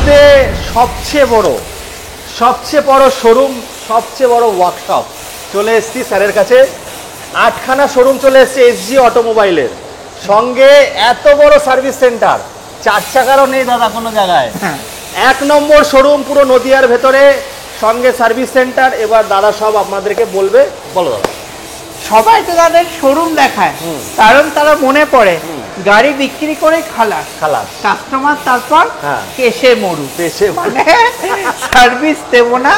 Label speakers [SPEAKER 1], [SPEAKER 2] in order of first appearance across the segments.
[SPEAKER 1] মধ্যে সবচেয়ে বড় শোরুম, সবচেয়ে বড় ওয়ার্কশপ চলে এসেছি স্যারের কাছে। 8খানা শোরুম চলে এসেছে এসজি অটোমোবাইলের, সঙ্গে এত বড় সার্ভিস সেন্টার, 4 চাকারও নেই দাদা কোনো জায়গায়। 1 নম্বর শোরুম পুরো নদিয়ার ভেতরে, সঙ্গে সার্ভিস সেন্টার। এবার দাদা সব আপনাদেরকে বলবে, বলো দাদা।
[SPEAKER 2] সবাই তো তাদের শোরুম দেখায়, কারণ তারা মনে পড়ে গাড়ি বিক্রি করে খালাস কাস্টমার, তারপর কেসে মরু, মানে সার্ভিস দেবো না,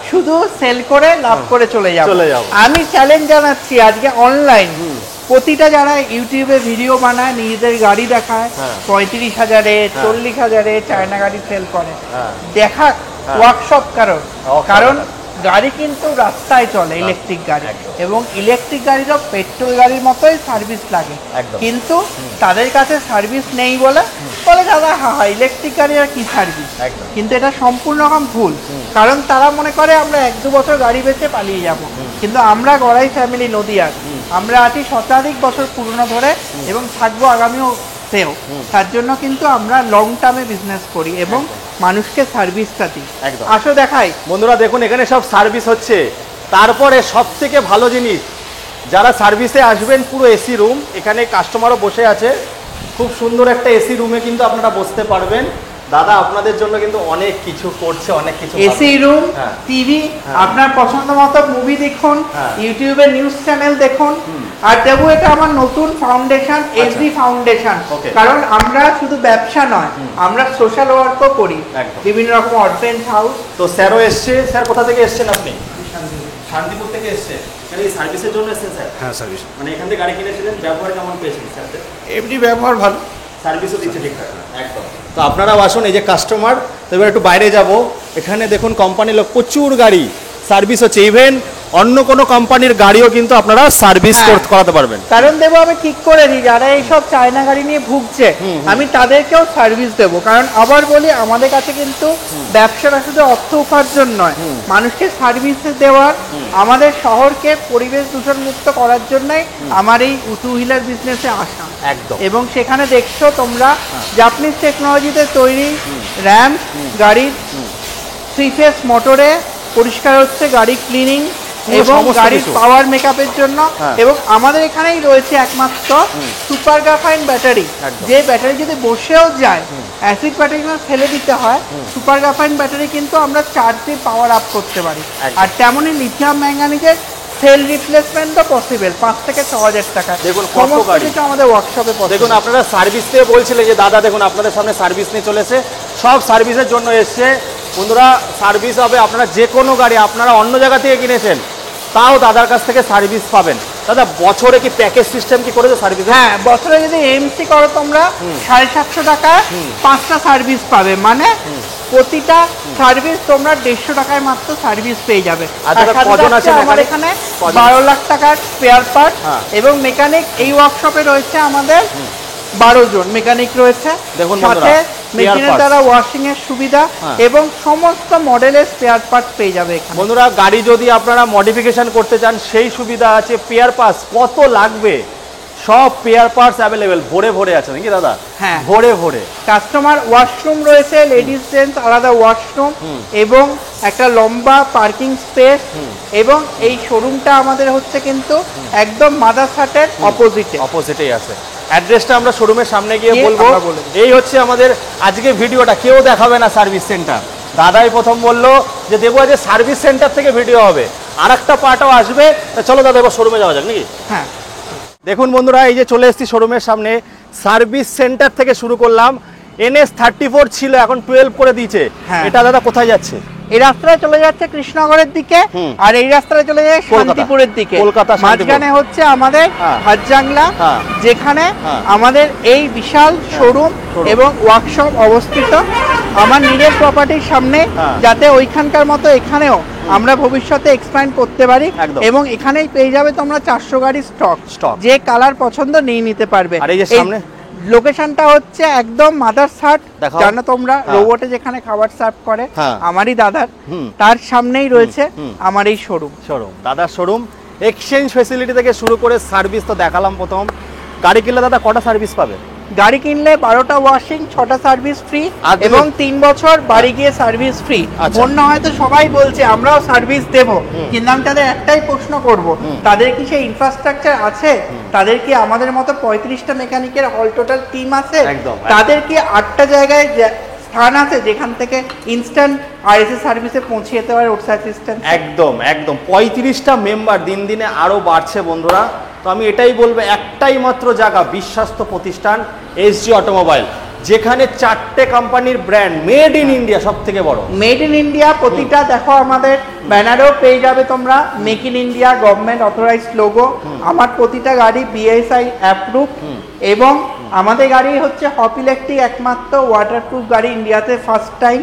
[SPEAKER 2] শুধু সেল করে লাভ করে চলে যাবো। আমি চ্যালেঞ্জ জানাচ্ছি আজকে অনলাইন প্রতিটা যারা ইউটিউবে ভিডিও বানায়, নিজেদের গাড়ি দেখায় 35,000-এ 40,000-এ চায়না গাড়ি সেল করে, দেখা ওয়ার্কশপ। কারণ গাড়ি কিন্তু রাস্তায় চলে, ইলেকট্রিক গাড়ি, এবং ইলেকট্রিক গাড়িরও পেট্রোল গাড়ির মতোই সার্ভিস লাগে, কিন্তু তাদের কাছে সার্ভিস নেই বলে দাদা ইলেকট্রিক গাড়ি আর কি সার্ভিস। কিন্তু এটা সম্পূর্ণ রকম ভুল, কারণ তারা মনে করে আমরা 1-2 বছর গাড়ি বেচে পালিয়ে যাব, কিন্তু আমরা গড়াই ফ্যামিলি নদিয়ার, আমরা আছি শতাধিক বছর পুরনো ধরে এবং থাকবো আগামীও সেও। তার জন্য কিন্তু আমরা লং টার্মে বিজনেস করি এবং মানুষকে সার্ভিসটা দিই। আসো দেখাই
[SPEAKER 1] বন্ধুরা, দেখুন এখানে সব সার্ভিস হচ্ছে। তারপরে সব থেকে ভালো জিনিস, যারা সার্ভিসে আসবেন পুরো এসি রুম, এখানে কাস্টমারও বসে আছে, খুব সুন্দর একটা এসি রুমে কিন্তু আপনারা বসতে পারবেন। দাদা আপনাদের জন্য কিন্তু অনেক কিছু করছে, অনেক কিছু,
[SPEAKER 2] এসি রুম, টিভি, আপনার পছন্দ মতো মুভি দেখুন, ইউটিউবে নিউজ চ্যানেল দেখুন। আর দেবো এটা আমার নতুন ফাউন্ডেশন, এসডি ফাউন্ডেশন, কারণ আমরা শুধু ব্যবসা নয়, আমরা সোশ্যাল ওয়ার্কও করি, বিভিন্ন রকম অরফেন্স হাউস।
[SPEAKER 1] তো স্যারও এসছে। স্যার কোথা থেকে এসছেন আপনি? শান্তিপুর থেকে এসছেন। এই সার্ভিসের জন্য এসছেন স্যার?
[SPEAKER 3] হ্যাঁ, সার্ভিস।
[SPEAKER 1] মানে এখান থেকে গাড়ি কিনেছিলেন, ব্যবহার কেমন পেয়েছেন স্যার?
[SPEAKER 3] এমনি ব্যবহার ভালো,
[SPEAKER 1] সার্ভিসও দিচ্ছে ঠিকঠাক। একদম। তো আপনারাও আসুন, এই যে কাস্টমার। তো এবার একটু বাইরে যাব, এখানে দেখুন কোম্পানির লোক, প্রচুর গাড়ি সার্ভিস হচ্ছে, ইভেন অন্য কোনো কোম্পানির গাড়িও কিন্তু আপনারা সার্ভিস করাতে পারবেন।
[SPEAKER 2] কারণ দেবো আমি ঠিক করে দিই, যারা এইসব চায়না গাড়ি নিয়ে ভুগছে আমি তাদেরকেও সার্ভিস দেবো। কারণ আবার বলি, আমাদের কাছে কিন্তু ব্যবসাটা শুধু অর্থ উপার্জন নয়, মানুষকে সার্ভিস দেওয়ার, আমাদের শহরকে পরিবেশ দূষণ মুক্ত করার জন্যই আমার এই টু হুইলার বিজনেসে আসা।
[SPEAKER 1] একদম।
[SPEAKER 2] এবং সেখানে দেখছো তোমরা জাপানিজ টেকনোলজিতে তৈরি র্যাম গাড়ির 3 ফেজ মোটরে পরিষ্কার হচ্ছে, গাড়ি ক্লিনিং এবং গাড়ির পাওয়ার মেকআপের জন্য। এবং আমাদের এখানেই রয়েছে একমাত্র সুপার গ্রাফাইন ব্যাটারি, যে ব্যাটারি যদি বসেও যায়, অ্যাসিড ব্যাটারি ফেলে দিতে হয়, সুপার গ্রাফাইন ব্যাটারি কিন্তু আমরা চার্জে পাওয়ার আপ করতে পারি। আর তেমনই লিথিয়াম ম্যাঙ্গানিজের সেল রিপ্লেসমেন্টও পসিবল 5 থেকে 6,000 টাকা।
[SPEAKER 1] দেখুন কত গাড়ি
[SPEAKER 2] আমাদের ওয়ার্কশপে পসিবল।
[SPEAKER 1] দেখুন আপনারা সার্ভিস দিয়ে বলছিলেন যে দাদা দেখুন আপনাদের সামনে সার্ভিস নিয়ে চলেছে, সব সার্ভিসের জন্য এসছে। বন্ধুরা সার্ভিস হবে, আপনারা যে কোনো গাড়ি আপনারা অন্য জায়গা থেকে কিনেছেন তাও দাদার কাছ থেকে সার্ভিস পাবেন। দাদা বছরে কি প্যাকেজ সিস্টেম কি করেছে সার্ভিস?
[SPEAKER 2] হ্যাঁ, বছরে যদি এমসি করো তোমরা 750 টাকায় 5টা সার্ভিস পাবে, মানে প্রতিটা সার্ভিস তোমরা 150 টাকায় মাত্র সার্ভিস পেয়ে যাবে। আমার এখানে 12 লাখ টাকার স্পেয়ার পার্ট এবং মেকানিক এই ওয়ার্কশপে রয়েছে আমাদের 12 জন মেকানিক রয়েছে।
[SPEAKER 1] দেখুন
[SPEAKER 2] সাথে মেশিনের দ্বারা ওয়াশিং এর সুবিধা এবং সমস্ত মডেলের স্পেয়ার পার্টস পেয়ে যাবে এখানে।
[SPEAKER 1] বন্ধুরা গাড়ি যদি আপনারা মডিফিকেশন করতে চান সেই সুবিধা আছে। পেয়ার পার্টস কত লাগবে, সব পেয়ার পার্টস অ্যাভেলেবেল, ভরে আছে নাকি দাদা?
[SPEAKER 2] হ্যাঁ,
[SPEAKER 1] ভরে।
[SPEAKER 2] কাস্টমার ওয়াশরুম রয়েছে, লেডিস জেন্টস আলাদা ওয়াশরুম এবং একটা লম্বা পার্কিং স্পেস। এবং এই শোরুমটা আমাদের হচ্ছে কিন্তু একদম মাদারসাটের অপোজিটেই আছে। অ্যাড্রেসটা আমরা শোরুমের সামনে গিয়ে বলবো।
[SPEAKER 1] এই হচ্ছে আমাদের আজকে ভিডিওটা, কেউ দেখাবে না সার্ভিস সেন্টার। দাদাই প্রথম বললো যে দেবো আজ সার্ভিস সেন্টার থেকে ভিডিও হবে, আর একটা পার্টও আসবে। চলো দাদা এবার শোরুমে যাওয়া যাক নাকি?
[SPEAKER 2] হ্যাঁ,
[SPEAKER 1] দেখুন বন্ধুরা, এই যে চলে এসেছি শোরুমের সামনে। সার্ভিস সেন্টার থেকে শুরু করলাম, NS34 ছিল, এখন 12 করে দিয়েছে। এটা দাদা কোথায় যাচ্ছে?
[SPEAKER 2] এই রাস্তায় চলে যাচ্ছে কৃষ্ণনগরের দিকে, আর এই রাস্তায় চলে যায় শান্তিপুরের দিকে।
[SPEAKER 1] কলকাতা
[SPEAKER 2] মাঝখানে হচ্ছে আমাদের হাটজাংলা, যেখানে আমাদের এই বিশাল শোরুম এবং ওয়ার্কশপ অবস্থিত আমার নিজের প্রপার্টির সামনে, যাতে ওইখানকার মতো এখানেও আমরা ভবিষ্যতে এক্সপ্যান্ড করতে পারি। এবং এখানেই পেয়ে যাবে তোমরা 400 গাড়ি স্টক, যে কালার পছন্দ নিয়ে নিতে পারবে।
[SPEAKER 1] আর এই যে সামনে
[SPEAKER 2] লোকেশনটা হচ্ছে একদম মাদারসাট, জানো তোমরা রোবটে যেখানে খাবার সার্ভ করে আমারই দাদার, তার সামনেই রয়েছে আমার এই শোরুম।
[SPEAKER 1] দাদার শোরুম, এক্সচেঞ্জ ফ্যাসিলিটি থেকে শুরু করে সার্ভিস তো দেখালাম। প্রথম গাড়ি কিনলে দাদা কটা সার্ভিস পাবে?
[SPEAKER 2] গাড়ি কিনলে 12টা ওয়াশিং, 6টা সার্ভিস ফ্রি এবং 3 বছর বাড়ি গিয়ে সার্ভিস ফ্রি। অন্য হয়তো সবাই বলছে আমরাও সার্ভিস দেব, কিন্তু আমি তাদের একটাই প্রশ্ন করব, তাদের কি সেই ইনফ্রাস্ট্রাকচার আছে? তাদের কি আমাদের মতো 35টা মেকানিকের অল টোটাল টিম আছে? তাদের কি 8টা জায়গায় স্থান আছে যেখান থেকে ইনস্ট্যান্ট আরএসএ সার্ভিসে পৌঁছে যেতে পারে রোড অ্যাসিস্ট্যান্ট?
[SPEAKER 1] একদম একদম 35টা মেম্বার দিন দিনে আরো বাড়ছে বন্ধুরা। তো আমি এটাই বলবো, একটাই মাত্র জায়গা, বিশ্বস্ত প্রতিষ্ঠান এসজি অটোমোবাইল, যেখানে 4টে কোম্পানির ব্র্যান্ড, মেড ইন ইন্ডিয়া, সব থেকে বড়
[SPEAKER 2] মেড ইন ইন্ডিয়া। প্রতিটা দেখো আমাদের ব্যানারেও পেয়ে যাবে তোমরা make in India government authorised logo. আমার প্রতিটা গাড়ি বিএসআই অ্যাপ্রুভ এবং আমাদের গাড়ি হচ্ছে হপ ইলেকট্রিক একমাত্র ওয়াটারপ্রুফ গাড়ি ইন্ডিয়াতে ফার্স্ট টাইম।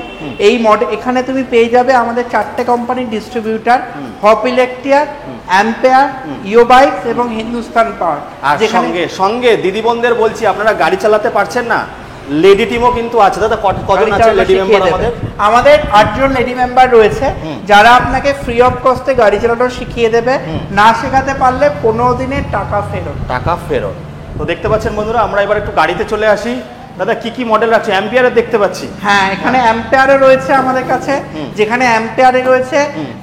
[SPEAKER 2] এই মডেল এখানে তুমি পেয়ে যাবে আমাদের 4টে কোম্পানির ডিস্ট্রিবিউটার, হপ ইলেকট্রিক, অ্যাম্পেয়ার, ইও বাইকস এবং হিন্দুস্তান পাওয়ার।
[SPEAKER 1] আর সঙ্গে সঙ্গে দিদি বোনদের বলছি, আপনারা গাড়ি চালাতে পারছেন না, লেডি টিমও কিন্তু আছে। দাদা কজন আছে লেডি মেম্বার আমাদের?
[SPEAKER 2] আমাদের 8 জন লেডি মেম্বার রয়েছে, যারা আপনাকে ফ্রি অফ কস্টে গাড়ি চালানো শিখিয়ে দেবে। না শেখাতে পারলে 15 দিনের টাকা ফেরত।
[SPEAKER 1] টাকা ফেরত। তো দেখতে পাচ্ছেন বন্ধুরা, আমরা এবার একটু গাড়িতে চলে আসি। দাদা কি কি মডেল আছে? অ্যাম্পিয়ারে দেখতে পাচ্ছি।
[SPEAKER 2] হ্যাঁ, এখানে অ্যাম্পিয়ারে রয়েছে আমাদের কাছে, যেখানে অ্যাম্পিয়ারে রয়েছে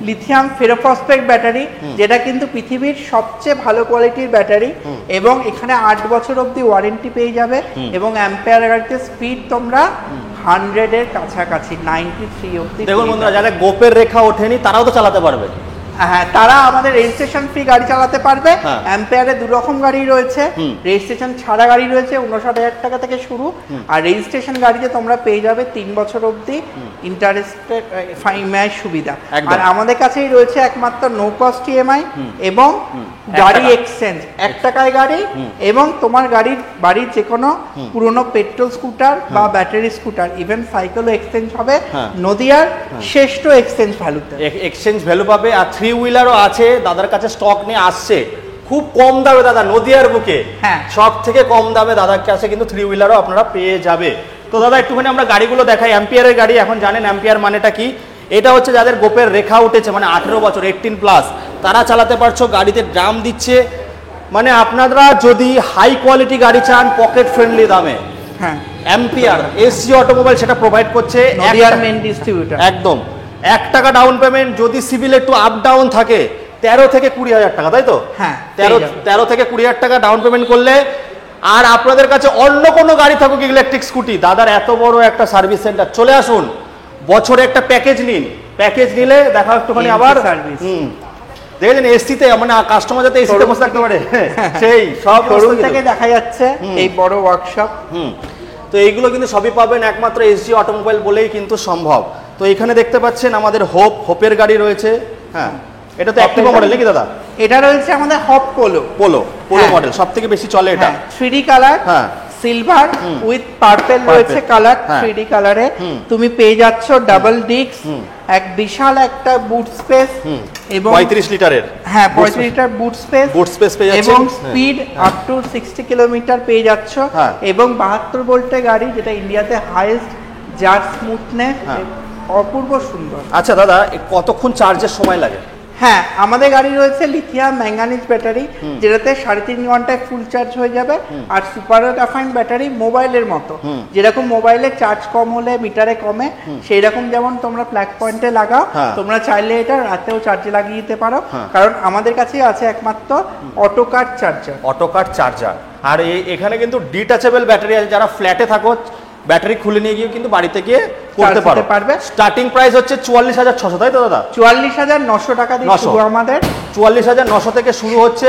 [SPEAKER 2] লিথিয়াম ফেরোফসফেট ব্যাটারি, যেটা কিন্তু পৃথিবীর সবচেয়ে ভালো কোয়ালিটির ব্যাটারি এবং এখানে 8 বছর অবধি ওয়ারেন্টি পেয়ে যাবে এবং অ্যাম্পিয়ার গাড়িতে স্পিড তোমরা 100 এর কাছাকাছি 93 অবধি।
[SPEAKER 1] দেখুন বন্ধুরা, যারা গোপের রেখা ওঠেনি তারাও তো চালাতে পারবে।
[SPEAKER 2] হ্যাঁ, তারা আমাদের রেজিস্ট্রেশন ফ্রি গাড়ি চালাতে পারবে। অ্যাম্পিয়ারে 2 রকম গাড়ি রয়েছে, রেজিস্ট্রেশন ছাড়া গাড়ি রয়েছে 59,000 টাকা থেকে শুরু, আর রেজিস্ট্রেশন গাড়িতে তোমরা পেয়ে যাবে 3 বছর অবধি ইন্টারেস্টেড ইএমআই সুবিধা। আর আমাদের কাছেই রয়েছে একমাত্র নো কস্ট ইএমআই এবং গাড়ি এক্সচেঞ্জ 1 টাকায় গাড়ি এবং তোমার বাড়ির যে কোনো পুরনো পেট্রোল স্কুটার বা ব্যাটারি স্কুটার, ইভেন সাইকেলও এক্সচেঞ্জ হবে নদিয়ার শ্রেষ্ঠ এক্সচেঞ্জ ভ্যালুতে।
[SPEAKER 1] এক্সচেঞ্জ ভ্যালু পাবে। আর 3 হুইলারও আছে দাদার কাছে, স্টক নিয়ে আসছে খুব কম দামে। দাদা নদিয়ার বুকে সব থেকে কম দামে দাদার কাছে কিন্তু 3 হুইলারও আপনারা পেয়ে যাবে। তো দাদা একটুখানি আমরা গাড়িগুলো দেখাই। অ্যাম্পিয়ারের গাড়ি, এখন জানেন অ্যাম্পিয়ার মানেটা কি? এটা হচ্ছে যাদের গোপের রেখা উঠেছে, মানে 18 বছর 18+, তারা চালাতে পারছো। গাড়িতে ড্রাম দিচ্ছে, মানে আপনারা যদি হাই কোয়ালিটি গাড়ি চান পকেট ফ্রেন্ডলি দামে, অ্যাম্পিয়ার এসজি অটোমোবাইল সেটা প্রোভাইড করছে।
[SPEAKER 2] নদিয়ার মেইন ডিস্ট্রিবিউটর।
[SPEAKER 1] একদম 1 টাকা ডাউন পেমেন্ট, যদি সিভিল একটু আপ ডাউন থাকে 13 থেকে 20,000 টাকা, তাই তো?
[SPEAKER 2] হ্যাঁ,
[SPEAKER 1] 13 থেকে 20,000 টাকা ডাউন পেমেন্ট করলে, আর আপনাদের কাছে অন্য কোনো গাড়ি থাকুক ইলেকট্রিক স্কুটি, দাদার এত বড় একটা সার্ভিস সেন্টার, চলে আসুন। বছরে একটা প্যাকেজ নিন, প্যাকেজ নিলে দেখা একটুখানি আবার
[SPEAKER 2] সার্ভিস।
[SPEAKER 1] দেখেছেন এসিতে, মানে কাস্টমার যাতে এসিতে বসে থাকতে পারে, সেই সব
[SPEAKER 2] শোরুম থেকে দেখা যাচ্ছে এই বড় ওয়ার্কশপ।
[SPEAKER 1] তো এইগুলো কিন্তু সবই পাবেন একমাত্র এসজি অটোমোবাইল বলেই কিন্তু সম্ভব। তো এখানে দেখতে পাচ্ছেন আমাদের হোপের গাড়ি রয়েছে। হ্যাঁ, এটা তো অ্যাক্টিভা মডেল নাকি দাদা?
[SPEAKER 2] এটা রয়েছে আমাদের হপ পোলো
[SPEAKER 1] মডেল, সবথেকে বেশি চলে এটা।
[SPEAKER 2] 3D colour, silver with purple রয়েছে কালার। 3D কালারে তুমি পেয়ে যাচ্ছ ডাবল ডিস্ক, এক বিশাল একটা বুট স্পেস এবং
[SPEAKER 1] 35 লিটারের।
[SPEAKER 2] হ্যাঁ, 35 লিটার বুট স্পেস
[SPEAKER 1] পেয়ে যাচ্ছে
[SPEAKER 2] এবং স্পিড আপ টু 60 কিলোমিটার পেয়ে যাচ্ছ এবং 72 ভোল্টের গাড়ি, যেটা ইন্ডিয়াতে হাইয়েস্ট, যার স্মুথনেস অপূর্ব সুন্দর।
[SPEAKER 1] আচ্ছা দাদা, কতক্ষণ চার্জের সময় লাগে?
[SPEAKER 2] হ্যাঁ, আমাদের গাড়ি রয়েছে লিথিয়াম ম্যাঙ্গানিজ ব্যাটারি, যেটাতে 3.5 ঘন্টায় ফুল চার্জ হয়ে যাবে। আর সুপার গ্রাফাইন ব্যাটারি মোবাইলের মতো, যেরকম মোবাইলে চার্জ কম হলে মিটারে কমে, সেই রকম যেমন তোমরা প্লাগ পয়েন্টে লাগাও, তোমরা চাইলে এটা রাতেও চার্জে লাগিয়ে দিতে পারো, কারণ আমাদের কাছে আছে একমাত্র অটোকার চার্জার। আর এখানে কিন্তু ডিটাচেবল ব্যাটারি আছে, যারা ফ্ল্যাটে থাকো ব্যাটারি খুলে নিয়ে গিয়ে কিন্তু বাড়িতে গিয়ে করতে পারবে। স্টার্টিং প্রাইস হচ্ছে 44,600, তাই তো দাদা? 44,900 টাকা দিয়ে শুরু আমাদের।
[SPEAKER 1] 44,900 থেকে শুরু হচ্ছে।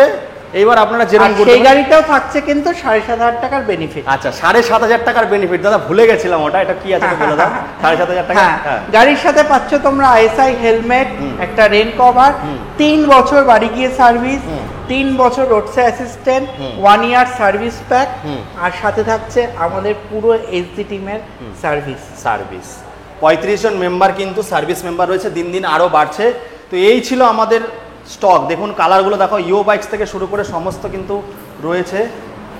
[SPEAKER 1] এইবার আপনারা যেরকম
[SPEAKER 2] সেই গাড়িটাও থাকছে কিন্তু 7,500 টাকার বেনিফিট।
[SPEAKER 1] আচ্ছা, 7,500 টাকার বেনিফিট। দাদা ভুলে গেছিলাম ওটা, এটা কি আছে বলে দাও। 7,500 টাকা
[SPEAKER 2] গাড়ির সাথে পাচ্ছ তোমরা আইএসআই হেলমেট, একটা রেন কভার, 3 বছর বাড়ি গিয়ে সার্ভিস, 3 বছর road assistant, 1 year service pack, আর সাথে থাকছে আমাদের পুরো এসডি টিমের সার্ভিস।
[SPEAKER 1] 35 জন মেম্বার কিন্তু সার্ভিস মেম্বার রয়েছে, দিন দিন আরো বাড়ছে। তো এই ছিল আমাদের স্টক। দেখুন কালারগুলো দেখো, ইও বাইকস থেকে শুরু করে সমস্ত কিন্তু রয়েছে,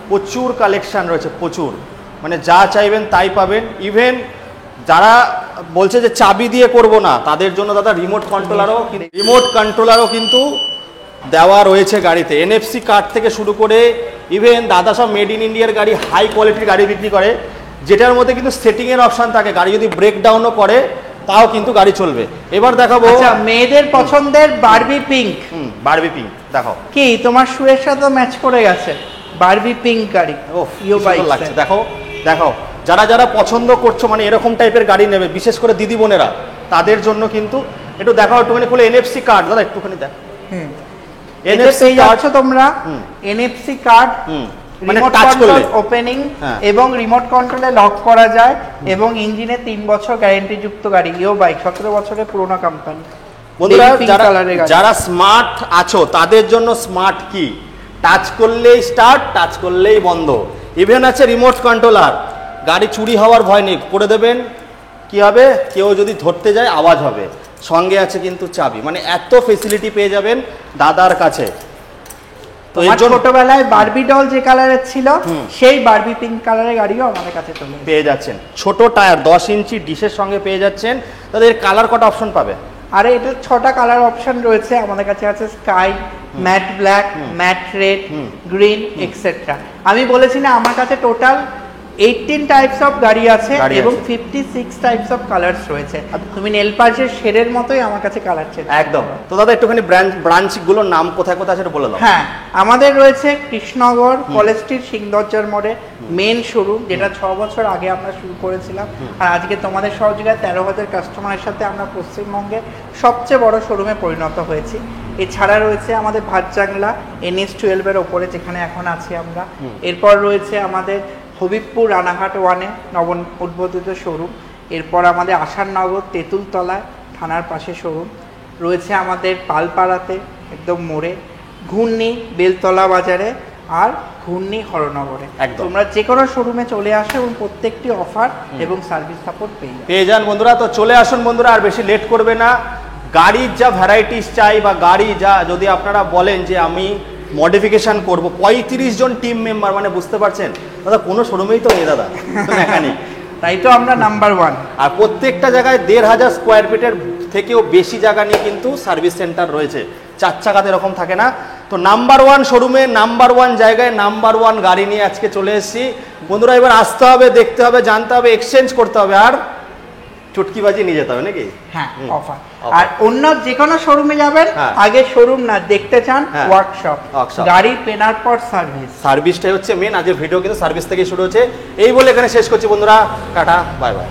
[SPEAKER 1] প্রচুর কালেকশন রয়েছে, প্রচুর, মানে যা চাইবেন তাই পাবেন। ইভেন যারা বলছে যে চাবি দিয়ে করব না, তাদের জন্য দাদা রিমোট কন্ট্রোলারও কিন্তু দেওয়া রয়েছে গাড়িতে। এনএফসি কার্ড থেকে শুরু করে ইভেন দাদা সব মেড ইন ইন্ডিয়ার গাড়ি, হাই কোয়ালিটির গাড়ি বিক্রি করে, যেটার মধ্যে কিন্তু সেটিংয়ের অপশান থাকে, গাড়ি যদি ব্রেকডাউনও করে তাও কিন্তু গাড়ি চলবে। এবার দেখাবো
[SPEAKER 2] মেয়েদের পছন্দের বারবি পিঙ্ক।
[SPEAKER 1] বারবি পিঙ্ক দেখাও,
[SPEAKER 2] কি তোমার শুয়ের সাথে ম্যাচ করে গেছে বারবি পিঙ্ক গাড়ি।
[SPEAKER 1] ইও বাইক লাগছে, দেখো দেখো, যারা যারা পছন্দ করছো মানে এরকম টাইপের গাড়ি নেবে, বিশেষ করে দিদি বোনেরা, তাদের জন্য কিন্তু একটু দেখাও, একটুখানি খুলে এনএফসি কার্ড দাদা একটুখানি দেখো।
[SPEAKER 2] এনএফসি কার্ড তোমরা, এনএফসি কার্ড
[SPEAKER 1] মানে টাচ করলে
[SPEAKER 2] ওপেনিং এবং রিমোট কন্ট্রোলে লক করা যায়, এবং ইঞ্জিনে 3 বছর গ্যারান্টি যুক্ত গাড়ি। ইও বাইক 17 বছরের পুরনো কোম্পানি।
[SPEAKER 1] বন্ধুরা যারা স্মার্ট আছো তাদের জন্য স্মার্ট কি, টাচ করলেই স্টার্ট, টাচ করলেই বন্ধ, ইভেন আছে রিমোট কন্ট্রোলার, গাড়ি চুরি হওয়ার ভয় নেই, করে দেবেন কি হবে, কেউ যদি ধরতে যায় আওয়াজ হবে, সঙ্গে আছে কিন্তু চাবি, মানে এত ফেসিলিটি পেয়ে যাবেন দাদার কাছে।
[SPEAKER 2] তো এই ছোটবেলায় বারবি ডল যে কালারের ছিল সেই বারবি পিঙ্ক কালারের গাড়িও আমাদের কাছে পেয়ে যাচ্ছেন।
[SPEAKER 1] ছোট টায়ার 10 ইঞ্চি ডিশের সঙ্গে পেয়ে যাচ্ছেন। তাদের কালার কটা অপশন পাবে?
[SPEAKER 2] আরে এটা 6টা কালার অপশন রয়েছে আমাদের কাছে, আছে sky, matte black, matte red, green etcetera. আমি বলেছি না আমার কাছে টোটাল 18 টাইপস অফ গাড়ি আছে এবং 56 টাইপস অফ কালারস রয়েছে। তুমি নেল পালিশের শেডের মতোই আমার কাছে কালার চেঞ্জ
[SPEAKER 1] একদম। তো দাদা একটুখানি ব্রাঞ্চগুলোর নাম কোথায় কোথায় সেটা বলে দাও।
[SPEAKER 2] হ্যাঁ, আমাদের রয়েছে কৃষ্ণনগর কলেজ স্ট্রিট সিংদরজার মোড়ে মেন শোরুম, যেটা 6 বছর আগে আমরা শুরু করেছিলাম, আর আজকে তোমাদের সহযোগিতায় 13,000 কাস্টমারের সাথে আমরা পশ্চিমবঙ্গে সবচেয়ে বড় শোরুমে পরিণত হয়েছি। এছাড়া রয়েছে আমাদের ভাতজাংলা NH12 এর ওপরে, যেখানে এখন আছি আমরা। এরপর রয়েছে আমাদের হবিবপুর রানাঘাট 1-এ নব উদ্বোধিত শোরুম। এরপর আমাদের আশারনগর তেঁতুলতলায় থানার পাশে শোরুম রয়েছে, আমাদের পালপাড়াতে একদম মোড়ে, ঘূর্ণি বেলতলা বাজারে, আর ঘূর্ণি হরনগরে। তোমরা যে কোনো শোরুমে চলে আসো এবং প্রত্যেকটি অফার এবং সার্ভিস সাপোর্ট পেয়ে
[SPEAKER 1] যান বন্ধুরা। তো চলে আসুন বন্ধুরা, আর বেশি লেট করবে না। গাড়ির যা ভ্যারাইটিস চাই বা গাড়ি যা যদি আপনারা বলেন যে আমি মডিফিকেশন করব, 35 জন টিম মেম্বার, মানে বুঝতে পারছেন দাদা কোনো শোরুমেই তো নেই দাদা মেকানিক,
[SPEAKER 2] তাই তো আমরা নাম্বার 1।
[SPEAKER 1] আর প্রত্যেকটা জায়গায় 1,500 স্কোয়ার ফিটের থেকেও বেশি জায়গা নিয়ে কিন্তু সার্ভিস সেন্টার রয়েছে, 4 চাকাতে এরকম থাকে না। তো নাম্বার 1 শোরুমে, নাম্বার 1 জায়গায়, নাম্বার 1 গাড়ি নিয়ে আজকে চলে এসেছি বন্ধুরা। এবার আসতে হবে, দেখতে হবে, জানতে হবে, এক্সচেঞ্জ করতে হবে, আর চুটকিবাজি নিয়ে যেতে হবে নাকি?
[SPEAKER 2] হ্যাঁ, অফার। আর অন্য যে কোনো শোরুমে যাবেন, আগে শোরুম না দেখতে চান, ওয়ার্কশপ, গাড়ি পেনার পর সার্ভিসটাই হচ্ছে মেন। আজকের ভিডিও কিন্তু সার্ভিস থেকে শুরু হচ্ছে। এই বলে এখানে শেষ করছি বন্ধুরা, টাটা বাই বাই।